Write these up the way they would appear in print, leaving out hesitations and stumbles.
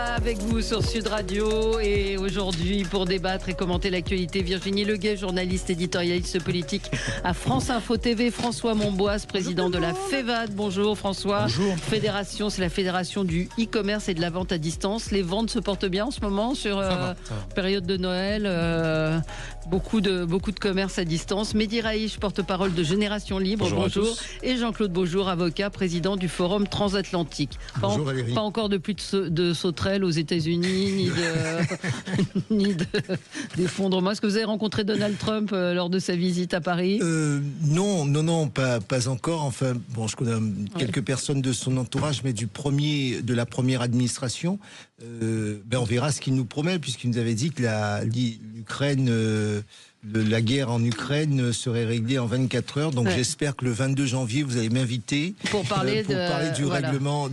débat avec vous sur Sud Radio. Et aujourd'hui, pour débattre et commenter l'actualité, Virginie Leguet, journaliste éditorialiste politique à France Info TV. François Monboise, président de la FEVAD. Bonjour François. Bonjour. Fédération, c'est la fédération du e-commerce et de la vente à distance. Les ventes se portent bien en ce moment sur période de Noël. Beaucoup de commerce à distance. Mehdi Raïch, porte-parole de Génération Libre. Bonjour. Et Jean-Claude Beaujour, avocat, président du Forum Transatlantique. Bonjour Valérie. Pas encore de pluie de sauterelles aux États-Unis, ni d'effondrement. Est-ce que vous avez rencontré Donald Trump lors de sa visite à Paris ? Non, pas encore. Enfin, bon, je connais quelques personnes de son entourage, mais de la première administration, on verra ce qu'il nous promet, puisqu'il nous avait dit que la guerre en Ukraine serait réglée en 24 heures. Donc j'espère que le 22 janvier, vous allez m'inviter pour parler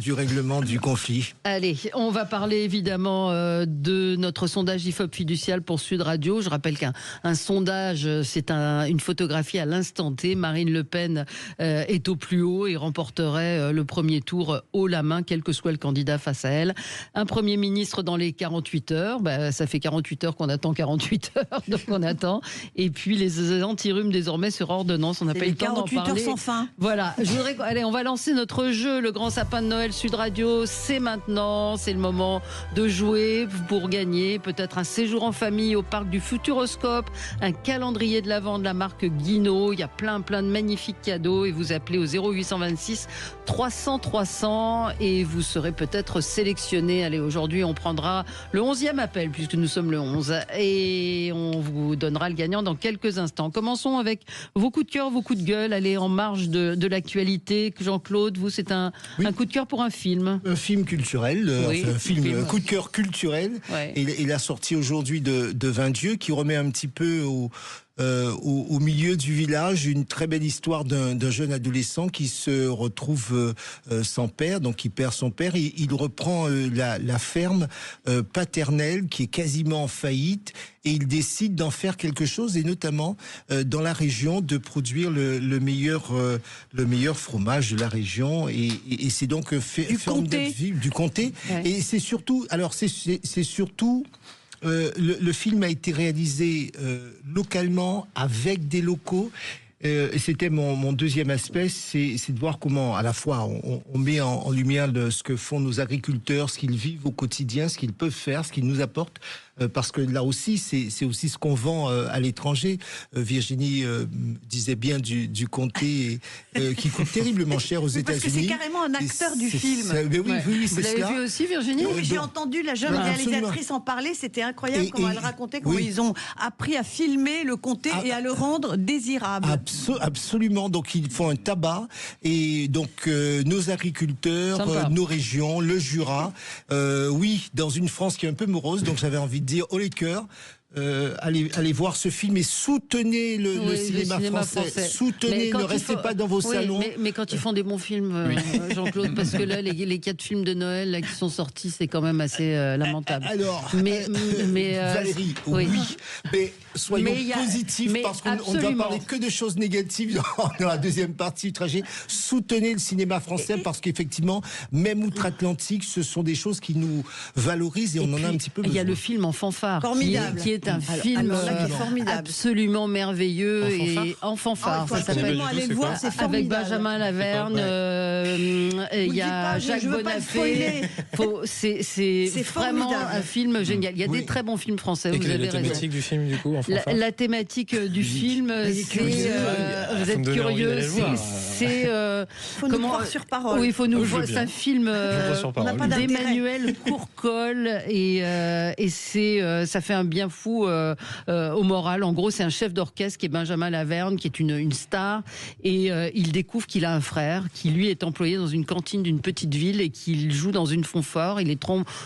du règlement du conflit. Allez, on va parler évidemment de notre sondage IFOP fiducial pour Sud Radio. Je rappelle qu'un sondage, c'est une photographie à l'instant T. Marine Le Pen est au plus haut et remporterait le premier tour haut la main, quel que soit le candidat face à elle. Un Premier ministre dans les 48 heures. Ça fait 48 heures qu'on attend 48 heures, donc on attend. Et puis les anti-rhumes désormais sur ordonnance. On n'a pas eu le temps d'en parler. 48 heures sans fin. Voilà. Allez, on va lancer notre jeu, le grand sapin de Noël Sud Radio. C'est maintenant, c'est le moment de jouer pour gagner peut-être un séjour en famille au parc du Futuroscope, un calendrier de l'Avent de la marque Guinaud. Il y a plein de magnifiques cadeaux et vous appelez au 0826 300 300 et vous serez peut-être sélectionné. Allez, aujourd'hui on prendra le 11e appel puisque nous sommes le 11 et on vous donnera le gagnant dans quelques instants. Commençons avec vos coups de cœur, vos coups de gueule. Allez, en marge de l'actualité. Jean-Claude, vous, c'est un coup de cœur pour un film. Un film culturel, un film coup de cœur culturel. Ouais. Et la sortie aujourd'hui de 20 Dieux qui remet un petit peu au milieu du village une très belle histoire d'un jeune adolescent qui se retrouve sans père, donc il perd son père. Il reprend la ferme paternelle qui est quasiment en faillite et il décide d'en faire quelque chose et notamment dans la région de produire le meilleur fromage de la région et c'est donc du comté. Ouais. Et c'est surtout le film a été réalisé localement avec des locaux. Et c'était mon deuxième aspect, c'est de voir comment à la fois on met en lumière ce que font nos agriculteurs, ce qu'ils vivent au quotidien, ce qu'ils peuvent faire, ce qu'ils nous apportent. Parce que là aussi, c'est aussi ce qu'on vend à l'étranger. Virginie disait bien du comté qui coûte terriblement cher aux États-Unis. Parce que c'est carrément un acteur du film. Oui, vous l'avez vu aussi, Virginie ? Oui, j'ai entendu la jeune réalisatrice en parler. C'était incroyable comment elle racontait comment ils ont appris à filmer le comté et à le rendre désirable. Absolument. Donc ils font un tabac et donc nos agriculteurs, nos régions, le Jura. Dans une France qui est un peu morose. Donc j'avais envie de dire haut les cœurs. Allez voir ce film et soutenez le cinéma français. Soutenez, ne restez pas dans vos salons. Mais quand ils font des bons films, Jean-Claude, parce que là, les 4 films de Noël là, qui sont sortis, c'est quand même assez lamentable. Alors, mais Valérie, mais soyons positifs parce qu'on ne va parler que de choses négatives dans la deuxième partie du trajet. Soutenez le cinéma français parce qu'effectivement, même outre-Atlantique, ce sont des choses qui nous valorisent et on en a un petit peu besoin. Il y a le film En fanfare, qui est un film absolument merveilleux et en fanfare. Il faut absolument aller le voir, c'est formidable. Avec Benjamin Laverne, il y a Jacques Bonafé. C'est vraiment un film génial. Il y a des très bons films français. Vous avez raison. La thématique du film, du coup, en fanfare. La thématique du film, c'est vous êtes curieux, c'est faut nous croire sur parole. Oui, il faut nous voir. C'est un film d'Emmanuel Courcol et ça fait un bien fou au moral. En gros, c'est un chef d'orchestre qui est Benjamin Laverne, qui est une star, et il découvre qu'il a un frère qui lui est employé dans une cantine d'une petite ville et qu'il joue dans une fanfare. Il est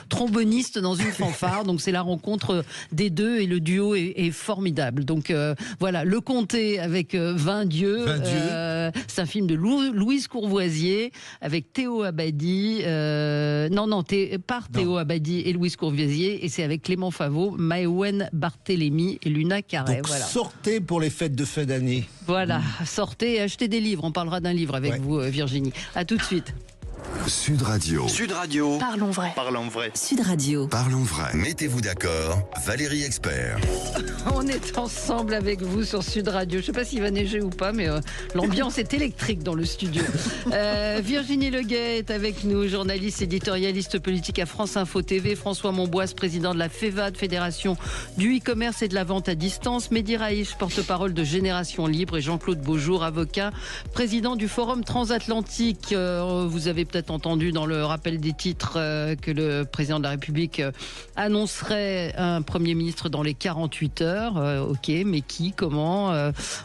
tromboniste dans une fanfare, donc c'est la rencontre des deux et le duo est formidable. Donc voilà, Le Comté avec 20 Dieux. C'est un film de Louise Courvoisier avec Théo Abadi. Théo Abadi et Louise Courvoisier, et c'est avec Clément Favreau, Maëwen Barthélémy et Luna Carré. Donc sortez pour les fêtes de fin d'année. Voilà, sortez et achetez des livres. On parlera d'un livre avec vous, Virginie. À tout de suite. Sud Radio. Sud Radio. Parlons vrai. Parlons vrai. Sud Radio. Parlons vrai. Mettez-vous d'accord, Valérie Expert. On est ensemble avec vous sur Sud Radio. Je ne sais pas s'il va neiger ou pas, mais l'ambiance est électrique dans le studio. Virginie Leguet est avec nous, journaliste, éditorialiste politique à France Info TV. François Monboisse, président de la FEVAD, Fédération du e-commerce et de la vente à distance. Mehdi Raïch, porte-parole de Génération Libre. Et Jean-Claude Beaujour, avocat, président du Forum Transatlantique. Vous avez peut-être entendu dans le rappel des titres que le président de la République annoncerait un Premier ministre dans les 48 heures. Ok, mais qui, comment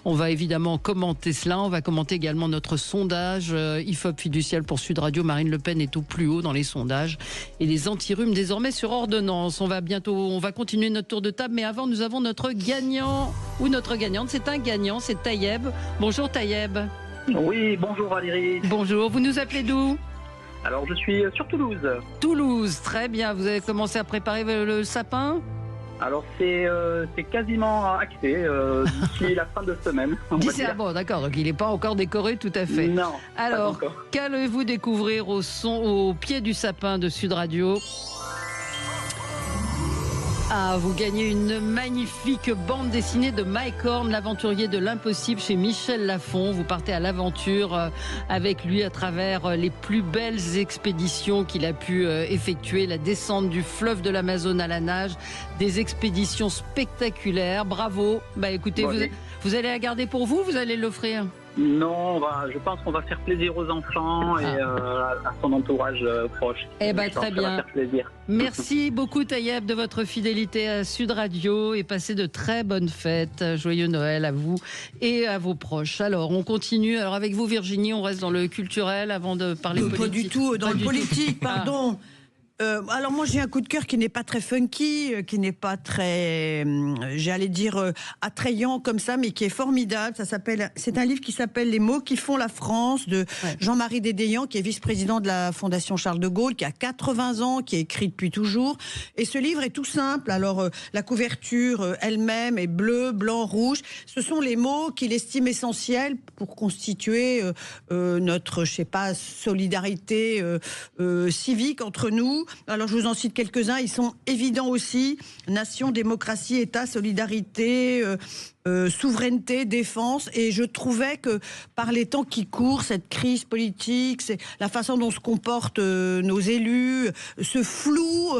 on va évidemment commenter cela. On va commenter également notre sondage IFOP fiducial pour Sud Radio. Marine Le Pen est au plus haut dans les sondages. Et les anti-rhumes désormais sur ordonnance. On va continuer notre tour de table. Mais avant, nous avons notre gagnant ou notre gagnante. C'est un gagnant, c'est Taïeb. Bonjour Taïeb. Oui, bonjour Valérie. Bonjour, vous nous appelez d'où ? Alors je suis sur Toulouse. Toulouse, très bien. Vous avez commencé à préparer le sapin ? Alors c'est quasiment acté d'ici la fin de semaine. Bon, d'accord, donc il n'est pas encore décoré tout à fait. Non. Alors, qu'allez-vous découvrir au pied du sapin de Sud Radio ? Ah, vous gagnez une magnifique bande dessinée de Mike Horn, l'aventurier de l'impossible chez Michel Lafon. Vous partez à l'aventure avec lui à travers les plus belles expéditions qu'il a pu effectuer. La descente du fleuve de l'Amazone à la nage, des expéditions spectaculaires. Bravo. Bah écoutez, vous allez la garder pour vous, vous allez l'offrir ? Non, je pense qu'on va faire plaisir aux enfants et à son entourage proche. Eh bien, très bien. Ça va faire plaisir. Merci beaucoup, Taïeb, de votre fidélité à Sud Radio et passez de très bonnes fêtes. Joyeux Noël à vous et à vos proches. Alors, on continue. Alors, avec vous, Virginie, on reste dans le culturel avant de parler politique. Pas du tout, dans le politique, pardon. Alors moi j'ai un coup de cœur qui n'est pas très funky, qui n'est pas très, j'allais dire attrayant comme ça, mais qui est formidable. C'est un livre qui s'appelle Les mots qui font la France de Jean-Marie Dédéian, qui est vice-président de la Fondation Charles de Gaulle, qui a 80 ans, qui est écrit depuis toujours. Et ce livre est tout simple. Alors la couverture elle-même est bleu, blanc, rouge. Ce sont les mots qu'il estime essentiels pour constituer notre, solidarité civique entre nous. Alors je vous en cite quelques-uns, ils sont évidents aussi: nation, démocratie, État, solidarité, souveraineté, défense. Et je trouvais que par les temps qui courent, cette crise politique, c'est la façon dont se comportent nos élus, ce flou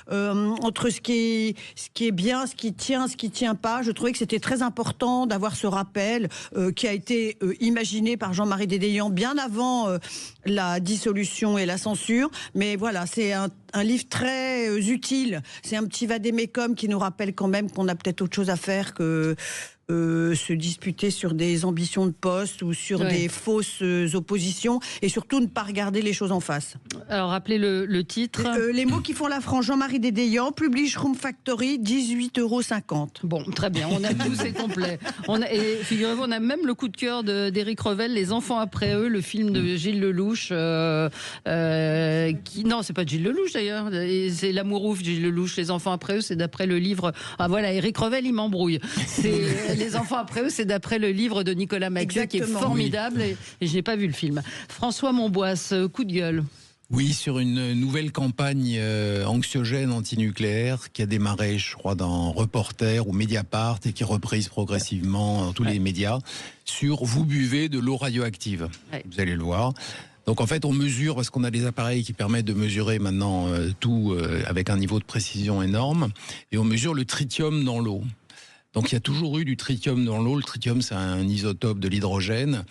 entre ce qui est bien, ce qui tient pas, je trouvais que c'était très important d'avoir ce rappel qui a été imaginé par Jean-Marie Dédéian bien avant la dissolution et la censure. Mais voilà, c'est un livre très utile. C'est un petit vadémécum qui nous rappelle quand même qu'on a peut-être autre chose à faire que se disputer sur des ambitions de poste ou sur des fausses oppositions, et surtout ne pas regarder les choses en face. Alors rappelez le titre. Les mots qui font la France, Jean-Marie Dédéian, Publish Room Factory, 18,50 €. Bon, très bien, on a tout, c'est complet. Et figurez-vous, on a même le coup de cœur d'Éric Revel, Les enfants après eux, le film de Gilles Lelouch, non, c'est pas Gilles Lelouch d'ailleurs, c'est L'amour ouf, Gilles Lelouch, Les enfants après eux, c'est d'après le livre. Ah voilà, Éric Revel, il m'embrouille. Les enfants après eux, c'est d'après le livre de Nicolas Mathieu, qui est formidable, et je n'ai pas vu le film. François Monboisse, coup de gueule. Oui, sur une nouvelle campagne anxiogène antinucléaire qui a démarré, je crois, dans Reporter ou Mediapart et qui est reprise progressivement dans tous les médias, sur « Vous buvez de l'eau radioactive ». Vous allez le voir. Donc en fait, on mesure, parce qu'on a des appareils qui permettent de mesurer maintenant tout avec un niveau de précision énorme, et on mesure le tritium dans l'eau. Donc il y a toujours eu du tritium dans l'eau. Le tritium, c'est un isotope de l'hydrogène.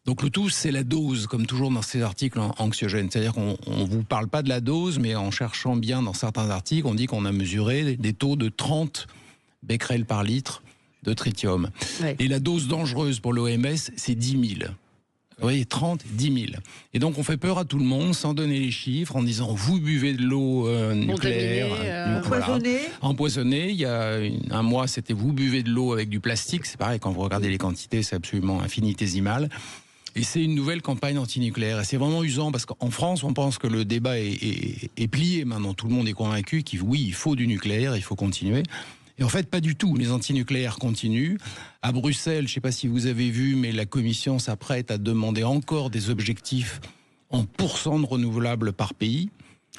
Donc le tout, c'est la dose, comme toujours dans ces articles anxiogènes. C'est-à-dire qu'on ne vous parle pas de la dose, mais en cherchant bien dans certains articles, on dit qu'on a mesuré des taux de 30 becquerels par litre de tritium. Ouais. Et la dose dangereuse pour l'OMS, c'est 10 000. Vous voyez, 30, 10 000. Et donc on fait peur à tout le monde sans donner les chiffres, en disant vous buvez de l'eau nucléaire, empoisonnée. Il y a un mois, c'était vous buvez de l'eau avec du plastique. C'est pareil, quand vous regardez les quantités, c'est absolument infinitésimal. Et c'est une nouvelle campagne antinucléaire. Et c'est vraiment usant parce qu'en France, on pense que le débat est plié maintenant. Tout le monde est convaincu qu'il il faut du nucléaire, il faut continuer. Et en fait, pas du tout. Les antinucléaires continuent. À Bruxelles, je ne sais pas si vous avez vu, mais la Commission s'apprête à demander encore des objectifs en pourcent de renouvelables par pays,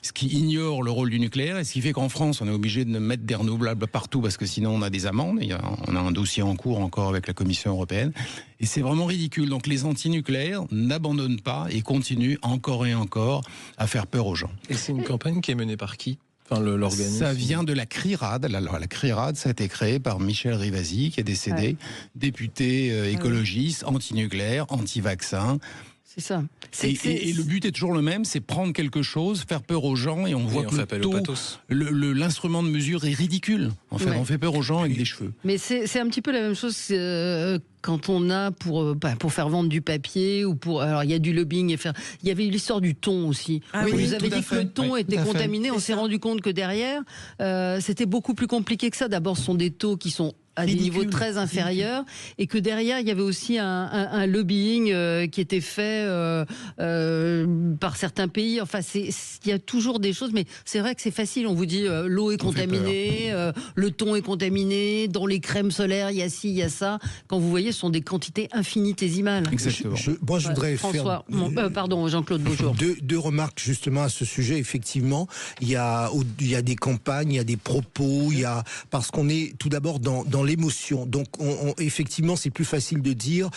ce qui ignore le rôle du nucléaire, et ce qui fait qu'en France, on est obligé de mettre des renouvelables partout, parce que sinon on a des amendes. On a un dossier en cours encore avec la Commission européenne. Et c'est vraiment ridicule. Donc les antinucléaires n'abandonnent pas et continuent encore et encore à faire peur aux gens. Et c'est une campagne qui est menée par qui ? Enfin, l'organisme. Ça vient de la CRIRAD. La CRIRAD, ça a été créé par Michel Rivasi, qui est décédé, député écologiste, anti-nucléaire, anti-vaccin. C'est ça. Et le but est toujours le même, c'est prendre quelque chose, faire peur aux gens, et on voit que l'instrument de mesure est ridicule. En fait, on fait peur aux gens avec des cheveux. Mais c'est un petit peu la même chose quand on a pour faire vendre du papier ou pour. Alors il y a du lobbying. Il y avait eu l'histoire du thon aussi. Vous avez dit que le thon était contaminé. On s'est rendu compte que derrière, c'était beaucoup plus compliqué que ça. D'abord, ce sont des taux qui sont à des niveaux très inférieurs, et que derrière il y avait aussi un lobbying qui était fait par certains pays. Enfin, il y a toujours des choses, mais c'est vrai que c'est facile. On vous dit l'eau est contaminée, le thon est contaminé, dans les crèmes solaires il y a ci, il y a ça. Quand vous voyez, ce sont des quantités infinitésimales. Exactement. Moi, je voudrais François, pardon, Jean-Claude, bonjour. Deux remarques justement à ce sujet. Effectivement, il y a des campagnes, il y a des propos, parce qu'on est tout d'abord dans l'émotion. Donc, effectivement, c'est plus facile de dire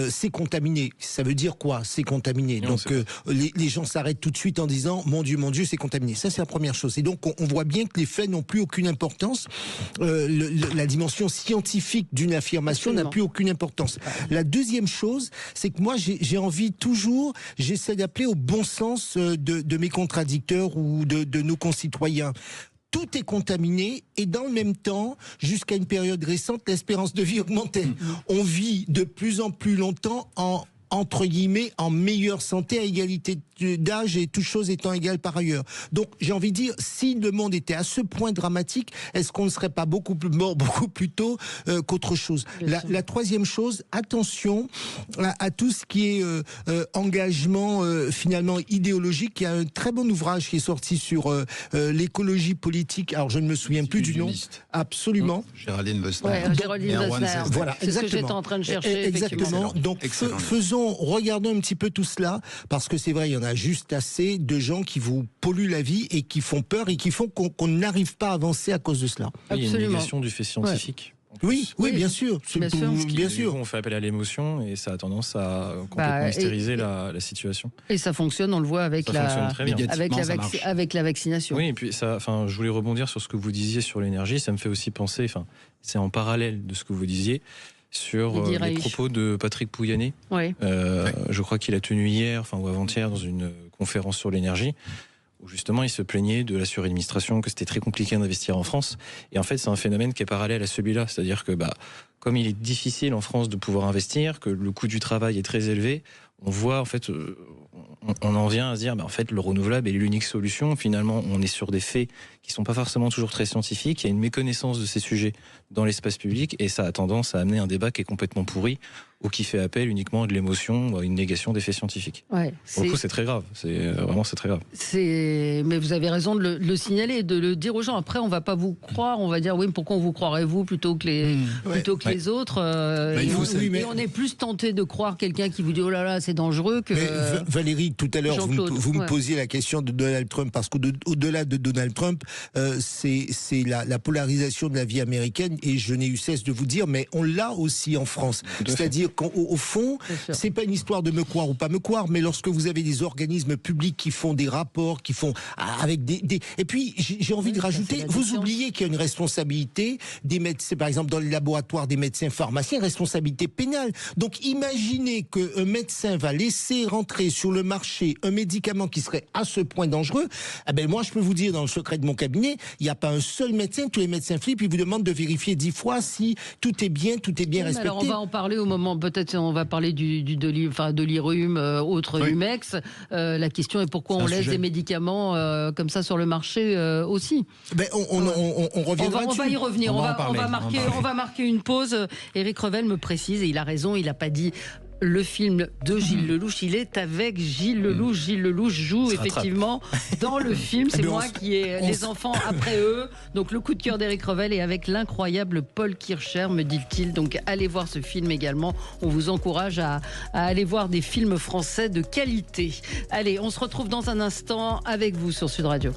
c'est contaminé. Ça veut dire quoi ? C'est contaminé. Non, donc, les gens s'arrêtent tout de suite en disant mon Dieu, c'est contaminé. Ça, c'est la première chose. Et donc, on voit bien que les faits n'ont plus aucune importance. La dimension scientifique d'une affirmation n'a plus aucune importance. La deuxième chose, c'est que moi, j'essaie d'appeler au bon sens de mes contradicteurs ou de nos concitoyens. Tout est contaminé, et dans le même temps, jusqu'à une période récente, l'espérance de vie augmentait. On vit de plus en plus longtemps entre guillemets, en meilleure santé, à égalité d'âge, et toutes choses étant égales par ailleurs. Donc, j'ai envie de dire, si le monde était à ce point dramatique, est-ce qu'on ne serait pas beaucoup plus mort beaucoup plus tôt qu'autre chose ? La troisième chose, attention à tout ce qui est engagement finalement idéologique. Il y a un très bon ouvrage qui est sorti sur l'écologie politique. Alors, je ne me souviens plus du nom. Absolument. Géraldine Wessner. Géraldine Wessner. Voilà, c'est ce que j'étais en train de chercher. Exactement. Donc, regardons un petit peu tout cela, parce que c'est vrai, il y en a juste assez de gens qui vous polluent la vie et qui font peur et qui font qu'on n'arrive pas à avancer à cause de cela. Oui, il y a une négation du fait scientifique. Oui, bien sûr. Bien sûr. On fait appel à l'émotion, et ça a tendance à complètement hystériser la situation. Et ça fonctionne, on le voit avec la vaccination. Oui, et puis je voulais rebondir sur ce que vous disiez sur l'énergie. Ça me fait aussi penser, c'est en parallèle de ce que vous disiez, sur les propos de Patrick Pouyanné. Oui. Je crois qu'il a tenu hier, ou avant-hier, dans une conférence sur l'énergie, où justement il se plaignait de la suradministration, que c'était très compliqué d'investir en France. Et en fait, c'est un phénomène qui est parallèle à celui-là. C'est-à-dire que comme il est difficile en France de pouvoir investir, que le coût du travail est très élevé, on voit en fait, on en vient à se dire, en fait, le renouvelable est l'unique solution. Finalement, on est sur des faits qui sont pas forcément toujours très scientifiques. Il y a une méconnaissance de ces sujets dans l'espace public, et ça a tendance à amener un débat qui est complètement pourri, ou qui fait appel uniquement à de l'émotion ou à une négation des faits scientifiques. Pour le coup, c'est très grave. C'est très grave. Mais vous avez raison de le signaler, de le dire aux gens. Après, on va pas vous croire. On va dire oui, pourquoi on vous croirait vous plutôt que les autres. Et on est plus tenté de croire quelqu'un qui vous dit oh là là, c'est dangereux que. Valérie, tout à l'heure, vous me posiez la question de Donald Trump, parce qu'au-delà de Donald Trump, c'est la polarisation de la vie américaine, et je n'ai eu cesse de vous dire, mais on l'a aussi en France. C'est-à-dire qu'au fond, c'est pas une histoire de me croire ou pas me croire, mais lorsque vous avez des organismes publics qui font des rapports, qui font avec et puis j'ai envie de rajouter, vous oubliez qu'il y a une responsabilité des médecins, par exemple dans les laboratoires des médecins pharmaciens, responsabilité pénale. Donc imaginez qu'un médecin va laisser rentrer sur le marché un médicament qui serait à ce point dangereux. Moi je peux vous dire, dans le secret de mon cabinet, il n'y a pas un seul médecin, tous les médecins flippent, ils vous demandent de vérifier 10 fois si tout est bien respecté. Alors on va en parler au moment, peut-être on va parler de l'IRUM, autre Humex. La question est pourquoi on laisse des médicaments comme ça sur le marché aussi. On reviendra on va y revenir. On va marquer une pause. Éric Revel me précise, et il a raison, il n'a pas dit le film de Gilles Lellouche. Il est avec Gilles Lellouche. Gilles Lellouche joue effectivement dans le film. C'est moi qui ai les enfants après eux. Donc le coup de cœur d'Éric Revel est avec l'incroyable Paul Kircher, me dit-il. Donc allez voir ce film également. On vous encourage à aller voir des films français de qualité. Allez, on se retrouve dans un instant avec vous sur Sud Radio.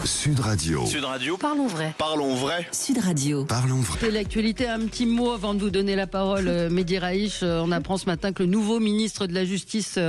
Sud Radio. Sud Radio. Parlons vrai. Parlons vrai. Sud Radio. Parlons vrai. C'est l'actualité. Un petit mot avant de vous donner la parole, Mehdi Raïch. On apprend ce matin que le nouveau ministre de la Justice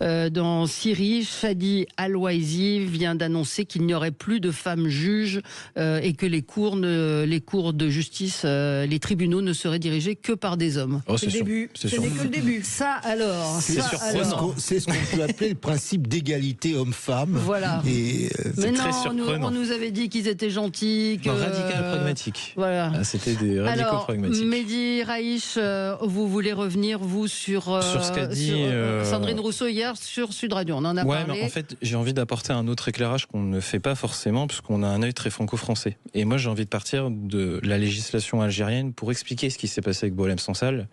dans Syrie, Shadi Al-Waizi, vient d'annoncer qu'il n'y aurait plus de femmes juges et que les cours de justice, les tribunaux ne seraient dirigés que par des hommes. C'est le début. Ce n'est que le début. Ça alors. C'est surprenant. C'est ce qu'on peut appeler le principe d'égalité homme-femme. Voilà. Et mais non, très surprenant. on nous avait dit qu'ils étaient gentils. Radical pragmatique. Voilà. C'était des radicaux pragmatiques. Mehdi Raïch, vous voulez revenir, vous, sur ce qu'a dit Sandrine Rousseau hier sur Sud Radio. On en a parlé. Mais en fait, j'ai envie d'apporter un autre éclairage qu'on ne fait pas forcément, puisqu'on a un œil très franco-français. Et moi, j'ai envie de partir de la législation algérienne pour expliquer ce qui s'est passé avec Boualem Sansal.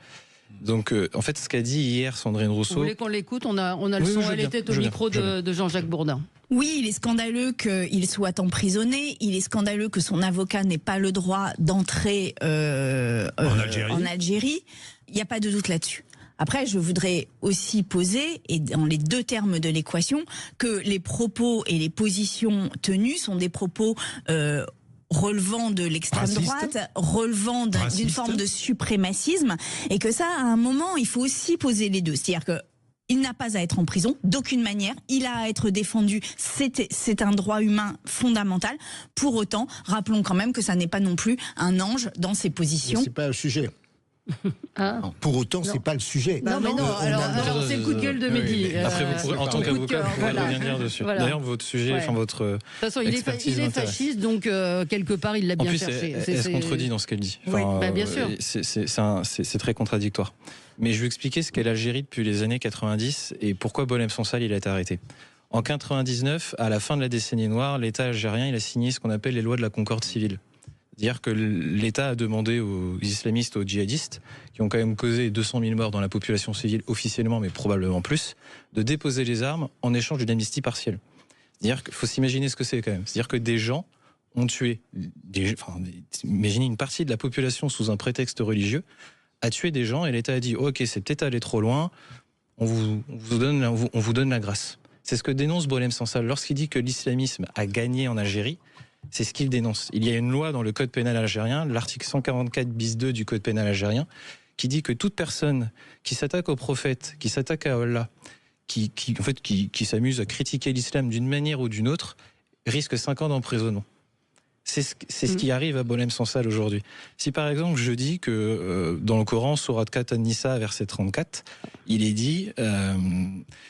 Donc, en fait, ce qu'a dit hier Sandrine Rousseau... Vous voulez qu'on l'écoute ? On a le son. Elle était au micro de Jean-Jacques Bourdin. Oui, il est scandaleux qu'il soit emprisonné. Il est scandaleux que son avocat n'ait pas le droit d'entrer en Algérie. Il n'y a pas de doute là-dessus. Après, je voudrais aussi poser, et dans les deux termes de l'équation, que les propos et les positions tenues sont des propos relevant de l'extrême droite, relevant d'une forme de suprémacisme, et que ça, à un moment, il faut aussi poser les deux. C'est-à-dire que il n'a pas à être en prison, d'aucune manière. Il a à être défendu. C'est un droit humain fondamental. Pour autant, rappelons quand même que ça n'est pas non plus un ange dans ses positions. C'est pas le sujet. Pour autant, c'est pas le sujet. Non, mais non. Alors, c'est le coup de gueule de Mehdi. Après, vous pourrez, en tant qu'avocat, vous pourrez revenir dessus. Voilà. D'ailleurs, votre sujet, votre. De toute façon, il est fasciste, donc quelque part, il l'a bien cherché. Elle se contredit dans ce qu'elle dit. Oui, bien sûr. C'est très contradictoire. Mais je vais expliquer ce qu'est l'Algérie depuis les années 90 et pourquoi Boualem Sansal il a été arrêté. En 99, à la fin de la décennie noire, l'État algérien il a signé ce qu'on appelle les lois de la concorde civile. C'est-à-dire que l'État a demandé aux islamistes, aux djihadistes, qui ont quand même causé 200 000 morts dans la population civile officiellement, mais probablement plus, de déposer les armes en échange d'une amnistie partielle. C'est-à-dire qu'il faut s'imaginer ce que c'est quand même. C'est-à-dire que des gens ont tué, imaginez une partie de la population sous un prétexte religieux, a tué des gens et l'État a dit « Ok, c'est peut-être allé trop loin, on vous donne la grâce ». C'est ce que dénonce Boualem Sansal. Lorsqu'il dit que l'islamisme a gagné en Algérie, c'est ce qu'il dénonce. Il y a une loi dans le code pénal algérien, l'article 144 bis 2 du code pénal algérien, qui dit que toute personne qui s'attaque au prophète, qui s'attaque à Allah, qui s'amuse à critiquer l'islam d'une manière ou d'une autre, risque 5 ans d'emprisonnement. C'est ce qui arrive à Boualem Sansal aujourd'hui. Si par exemple je dis que dans le Coran, sourate 4 An-Nisa, verset 34, il est dit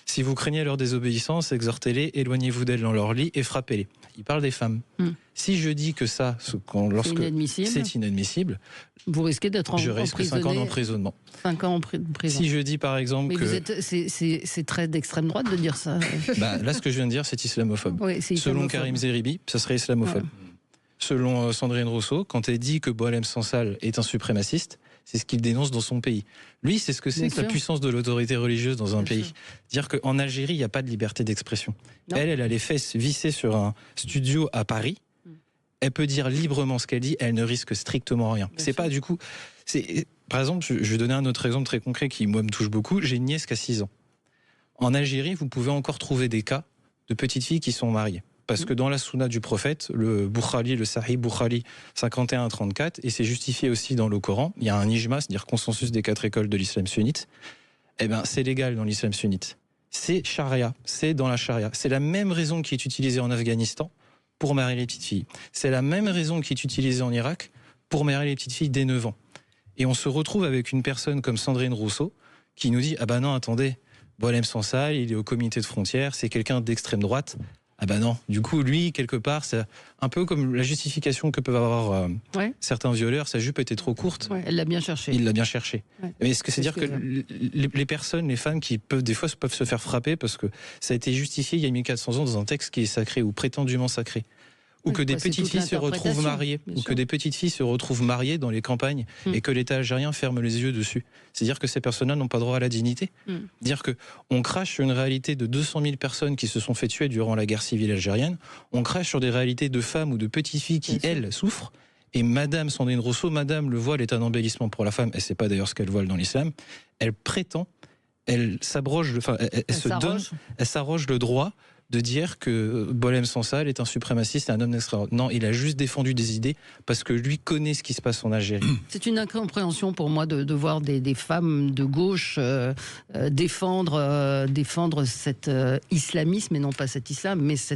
si vous craignez leur désobéissance, exhortez-les, éloignez-vous d'elles dans leur lit et frappez-les. Il parle des femmes. Si je dis que ça, c'est inadmissible, vous risquez d'être emprisonné. Je risque 5 ans d'emprisonnement. 5 ans en prison. Si je dis par exemple c'est très d'extrême droite de dire ça. Là, ce que je viens de dire, c'est islamophobe. Oui, c'est islamophobe. Selon Karim Zeribi, ça serait islamophobe. Ouais. Selon Sandrine Rousseau, quand elle dit que Boualem Sansal est un suprémaciste, c'est ce qu'il dénonce dans son pays. Lui, c'est ce que c'est que la puissance de l'autorité religieuse dans un pays. Dire qu'en Algérie, il n'y a pas de liberté d'expression. Elle a les fesses vissées sur un studio à Paris. Elle peut dire librement ce qu'elle dit, elle ne risque strictement rien. C'est pas du coup... Par exemple, je vais donner un autre exemple très concret qui, moi, me touche beaucoup. J'ai une nièce qui a 6 ans. En Algérie, vous pouvez encore trouver des cas de petites filles qui sont mariées. Parce que dans la Sunna du prophète, le Boukhari, le Sahih Boukhari 51-34, et c'est justifié aussi dans le Coran, il y a un ijma, c'est-à-dire consensus des 4 écoles de l'islam sunnite, c'est légal dans l'islam sunnite. C'est charia, c'est dans la charia. C'est la même raison qui est utilisée en Afghanistan pour marier les petites filles. C'est la même raison qui est utilisée en Irak pour marier les petites filles dès 9 ans. Et on se retrouve avec une personne comme Sandrine Rousseau qui nous dit « Ah ben non, attendez, Boualem Sansal, il est au comité de frontières, c'est quelqu'un d'extrême droite ». Ah ben non, du coup, lui, quelque part, c'est un peu comme la justification que peuvent avoir certains violeurs, sa jupe était trop courte. Ouais, elle l'a bien cherché. Il l'a bien cherché. Ouais. Mais est-ce que c'est dire que les personnes, les femmes qui peuvent des fois se faire frapper parce que ça a été justifié il y a 1400 ans dans un texte qui est sacré ou prétendument sacré. Ou que des petites filles se retrouvent mariées, ou que des petites filles se retrouvent mariées dans les campagnes et que l'État algérien ferme les yeux dessus. C'est-à-dire que ces personnes-là n'ont pas droit à la dignité. Dire que on crache sur une réalité de 200 000 personnes qui se sont fait tuer durant la guerre civile algérienne. On crache sur des réalités de femmes ou de petites filles qui, elles, souffrent. Et Madame Sandrine Rousseau, Madame, le voile est un embellissement pour la femme, et c'est pas d'ailleurs ce qu'elle voile dans l'islam. Elle prétend, elle s'abroge, elle s'arroge le droit de dire que Boualem Sansal est un suprémaciste et un homme extraordinaire. Non, il a juste défendu des idées parce que lui connaît ce qui se passe en Algérie. C'est une incompréhension pour moi de voir des femmes de gauche défendre cet islamisme, et non pas cet islam, mais ce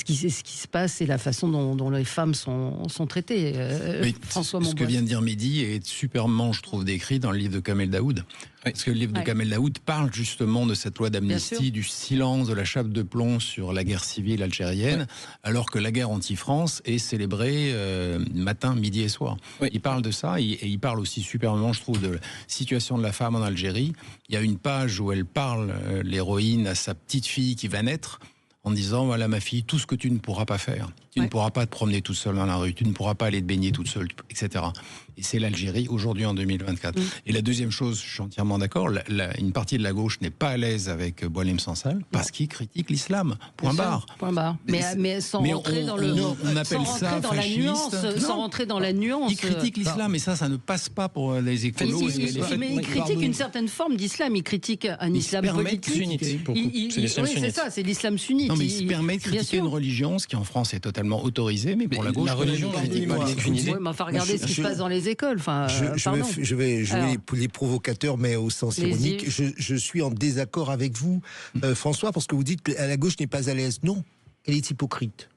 qui se passe et la façon dont les femmes sont traitées. François Monbois. Ce que vient de dire Mehdi est superbement, je trouve, décrit dans le livre de Kamel Daoud. Parce que le livre de Kamel Daoud parle justement de cette loi d'amnistie, du silence, de la chape de plomb sur la guerre civile algérienne, alors que la guerre anti-France est célébrée matin, midi et soir. Il parle de ça, et il parle aussi superbement, je trouve, de la situation de la femme en Algérie. Il y a une page où elle parle, l'héroïne, à sa petite fille qui va naître, en disant, voilà ma fille, tout ce que tu ne pourras pas faire. Tu ne pourras pas te promener toute seule dans la rue, tu ne pourras pas aller te baigner toute seule, etc. Et c'est l'Algérie aujourd'hui en 2024. Et la deuxième chose, je suis entièrement d'accord, une partie de la gauche n'est pas à l'aise avec Boualem Sansal parce qu'il critique l'islam. Point barre. Mais sans rentrer dans le... On appelle ça fasciste. Sans rentrer dans la nuance. Il critique l'islam, et ça ne passe pas pour les écolos. Mais il critique une certaine forme d'islam. Il critique un islam politique. C'est ça, c'est l'islam sunnite. Non, mais il se permet de critiquer une religion, ce qui en France est totalement autorisé, mais pour la gauche, la religion, mais regardez ce qui se passe dans les écoles. Je vais jouer les provocateurs, mais au sens ironique. Je suis en désaccord avec vous, François, parce que vous dites que la gauche n'est pas à l'aise. Non, elle est hypocrite.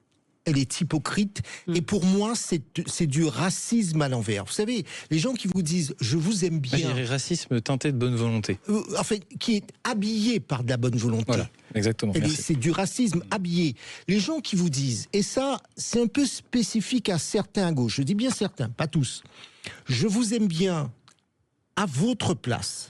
Elle est hypocrite, et pour moi, c'est du racisme à l'envers. Vous savez, les gens qui vous disent « je vous aime bien », je dirais racisme teinté de bonne volonté. En fait, qui est habillé par de la bonne volonté. Voilà, exactement. C'est du racisme habillé. Les gens qui vous disent, et ça, c'est un peu spécifique à certains à gauche, je dis bien certains, pas tous, « je vous aime bien à votre place ».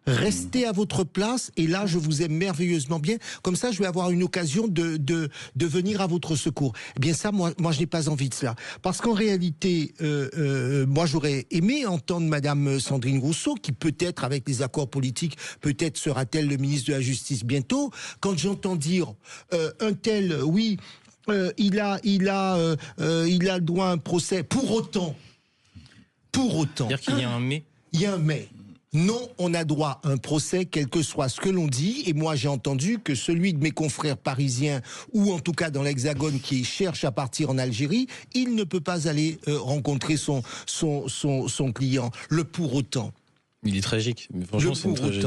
Restez à votre place, et là je vous aime merveilleusement bien, comme ça je vais avoir une occasion de venir à votre secours. Eh bien ça, moi je n'ai pas envie de cela, parce qu'en réalité moi j'aurais aimé entendre Madame Sandrine Rousseau, qui peut-être avec les accords politiques, peut-être sera-t-elle le ministre de la Justice bientôt. Quand j'entends dire un tel, oui, il a le droit à un procès, pour autant c'est-à-dire qu'il y a un mais. Il y a un mais. Non, on a droit à un procès, quel que soit ce que l'on dit. Et moi, j'ai entendu que celui de mes confrères parisiens, ou en tout cas dans l'Hexagone, qui cherche à partir en Algérie, il ne peut pas aller rencontrer son client. Le pour autant. Il est tragique. Mais franchement, c'est une tragédie.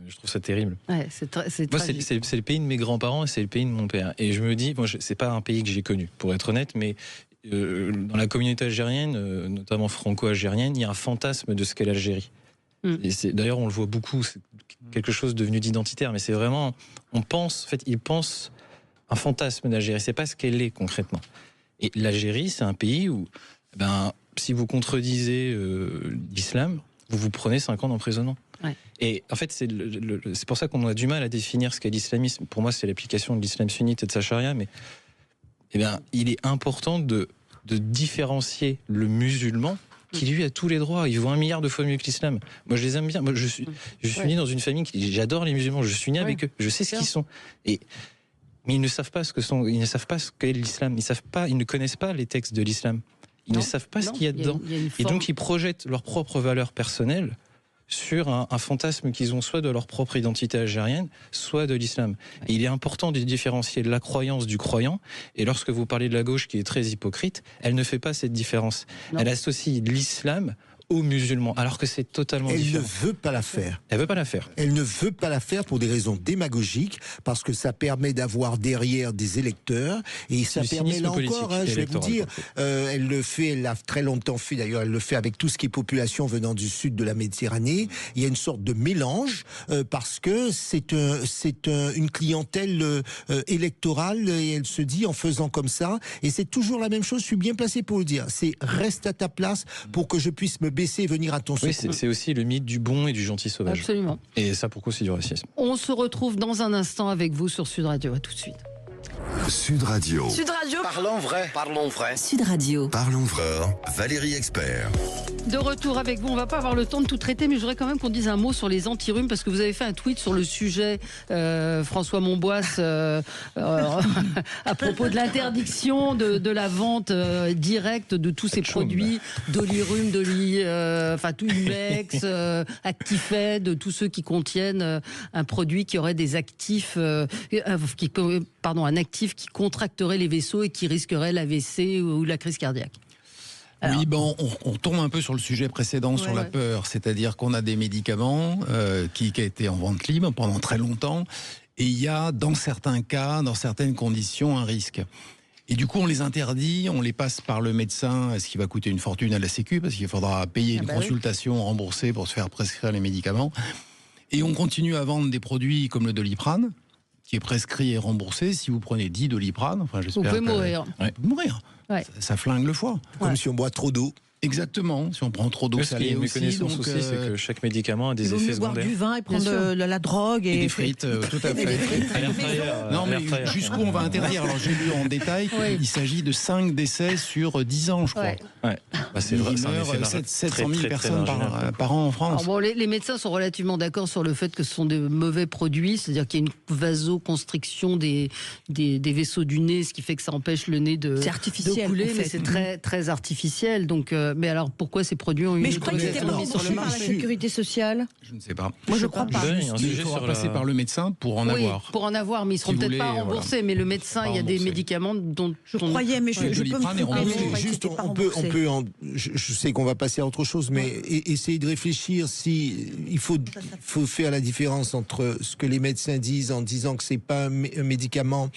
Je trouve ça terrible. C'est tragique. C'est le pays de mes grands-parents et c'est le pays de mon père. Et je me dis, c'est pas un pays que j'ai connu, pour être honnête, mais dans la communauté algérienne, notamment franco-algérienne, il y a un fantasme de ce qu'est l'Algérie. Et d'ailleurs, on le voit beaucoup, c'est quelque chose devenu d'identitaire, mais c'est vraiment, ils pensent un fantasme d'Algérie, c'est pas ce qu'elle est concrètement. Et l'Algérie, c'est un pays où, si vous contredisez l'islam, vous prenez 5 ans d'emprisonnement. Et en fait, c'est pour ça qu'on a du mal à définir ce qu'est l'islamisme. Pour moi, c'est l'application de l'islam sunnite et de sa charia, mais il est important de différencier le musulman, qui lui a tous les droits. Il vaut 1 milliard de fois mieux que l'islam. Moi, je les aime bien. Moi, je suis né dans une famille j'adore les musulmans. Je suis né avec eux. Je sais ce qu'ils sont. Mais ils ne savent pas ils ne savent pas ce qu'est l'islam. Ils ne connaissent pas les textes de l'islam. Ils ne savent pas ce qu'il y a dedans. Et donc, ils projettent leurs propres valeurs personnelles sur un fantasme qu'ils ont soit de leur propre identité algérienne, soit de l'islam. Et il est important de différencier la croyance du croyant, et lorsque vous parlez de la gauche qui est très hypocrite, elle ne fait pas cette différence. Elle associe l'islam aux musulmans, alors que c'est totalement différent. Elle ne veut pas la faire. Elle veut pas la faire. Elle ne veut pas la faire pour des raisons démagogiques, parce que ça permet d'avoir derrière des électeurs, et ça permet, là encore, je vais vous dire, elle l'a très longtemps fait, d'ailleurs, elle le fait avec tout ce qui est population venant du sud de la Méditerranée. Il y a une sorte de mélange, parce que c'est une clientèle électorale, et elle se dit, en faisant comme ça, et c'est toujours la même chose, je suis bien placé pour le dire, c'est reste à ta place pour que je puisse me baisser et venir à ton secours. Oui, c'est aussi le mythe du bon et du gentil sauvage. Absolument. Et ça, pourquoi c'est du racisme. On se retrouve dans un instant avec vous sur Sud Radio. À tout de suite. Sud Radio. Sud Radio. Parlons vrai. Parlons vrai. Sud Radio. Parlons vrai. Valérie Expert. De retour avec vous, on va pas avoir le temps de tout traiter, mais je voudrais quand même qu'on dise un mot sur les antirhumes, parce que vous avez fait un tweet sur le sujet, François Monboisse, à propos de l'interdiction de la vente directe de tous ces produits, Dolirum, tout Humex, Actifed, de tous ceux qui contiennent un produit qui aurait des actifs, un actif qui contracterait les vaisseaux et qui risquerait l'AVC ou la crise cardiaque. Alors, oui, on tombe un peu sur le sujet précédent, sur la peur. C'est-à-dire qu'on a des médicaments qui ont été en vente libre pendant très longtemps, et il y a, dans certains cas, dans certaines conditions, un risque. Et du coup, on les interdit, on les passe par le médecin, ce qui va coûter une fortune à la Sécu, parce qu'il faudra payer une consultation remboursée pour se faire prescrire les médicaments. Et on continue à vendre des produits comme le Doliprane, qui est prescrit et remboursé. Si vous prenez 10 Doliprane, vous pouvez mourir. Mourir. Ouais. Ça flingue le foie. Comme si on boit trop d'eau. Exactement, si on prend trop d'eau salée aussi. Donc, c'est que chaque médicament a des effets secondaires. Boire du vin et prendre de la drogue. Et des frites, tout à fait. Non, mais jusqu'où on va interdire? Alors j'ai lu en détail qu'il s'agit de 5 décès sur 10 ans, je crois. C'est vrai, il meurt 700 000 personnes par an en France. Alors les médecins sont relativement d'accord sur le fait que ce sont de mauvais produits, c'est-à-dire qu'il y a une vasoconstriction des vaisseaux du nez, ce qui fait que ça empêche le nez de couler, mais c'est très, très artificiel. Donc, mais alors pourquoi ces produits ont Mais je crois qu'ils étaient remboursés par la sécurité sociale. Je ne sais pas. Moi je crois pas. Il faudra passer par le médecin pour en avoir. Pour en avoir, mais ils seront peut-être pas remboursés. Mais le médecin, il y a des médicaments dont je croyais, mais je peux me juste on peut je sais qu'on va passer à autre chose, mais essayer de réfléchir si il faut faire la différence entre ce que les médecins disent en disant que c'est pas un médicament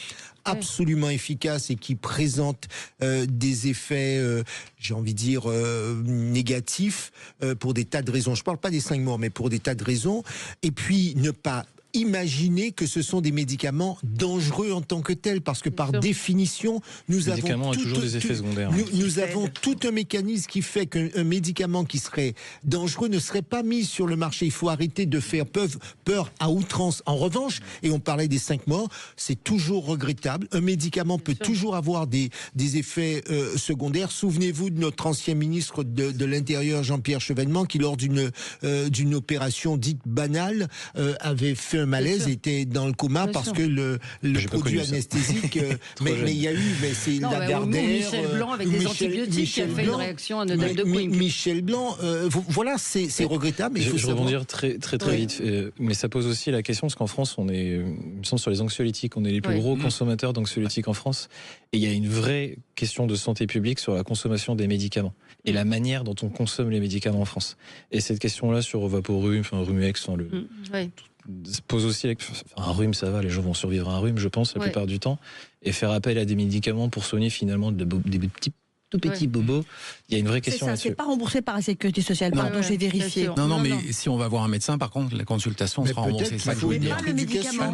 absolument efficace et qui présente des effets, j'ai envie de dire, négatifs pour des tas de raisons. Je parle pas des 5 morts, mais pour des tas de raisons. Et puis, ne pas imaginer que ce sont des médicaments dangereux en tant que tels, parce que par définition, nous avons toujours des effets secondaires. Nous avons tout un mécanisme qui fait qu'un médicament qui serait dangereux ne serait pas mis sur le marché. Il faut arrêter de faire peur à outrance. En revanche, et on parlait des 5 morts, c'est toujours regrettable. Un médicament peut toujours avoir des effets secondaires. Souvenez-vous de notre ancien ministre de l'Intérieur, Jean-Pierre Chevènement, qui lors d'une opération dite banale avait fait un malaise, était dans le coma parce que le produit anesthésique, mais il y a eu, c'est Lagardère, Michel Blanc avec des antibiotiques qui a fait une réaction à Nodal de Queen. Michel Blanc, voilà, c'est regrettable. Mais je rebondir très vite, mais ça pose aussi la question, parce qu'en France, on est, il me semble, sur les anxiolytiques, on est les plus gros consommateurs d'anxiolytiques en France, et il y a une vraie question de santé publique sur la consommation des médicaments et la manière dont on consomme les médicaments en France. Et cette question-là sur Vaporum, Rumuex, se pose aussi un rhume, ça va, les gens vont survivre à un rhume, je pense, la plupart du temps, et faire appel à des médicaments pour soigner finalement des tout petits bobos. Il y a une vraie question là-dessus. C'est pas remboursé par la sécurité sociale, pardon, j'ai vérifié. Non, mais si on va voir un médecin, par contre, la consultation sera remboursée. Pas le médicament.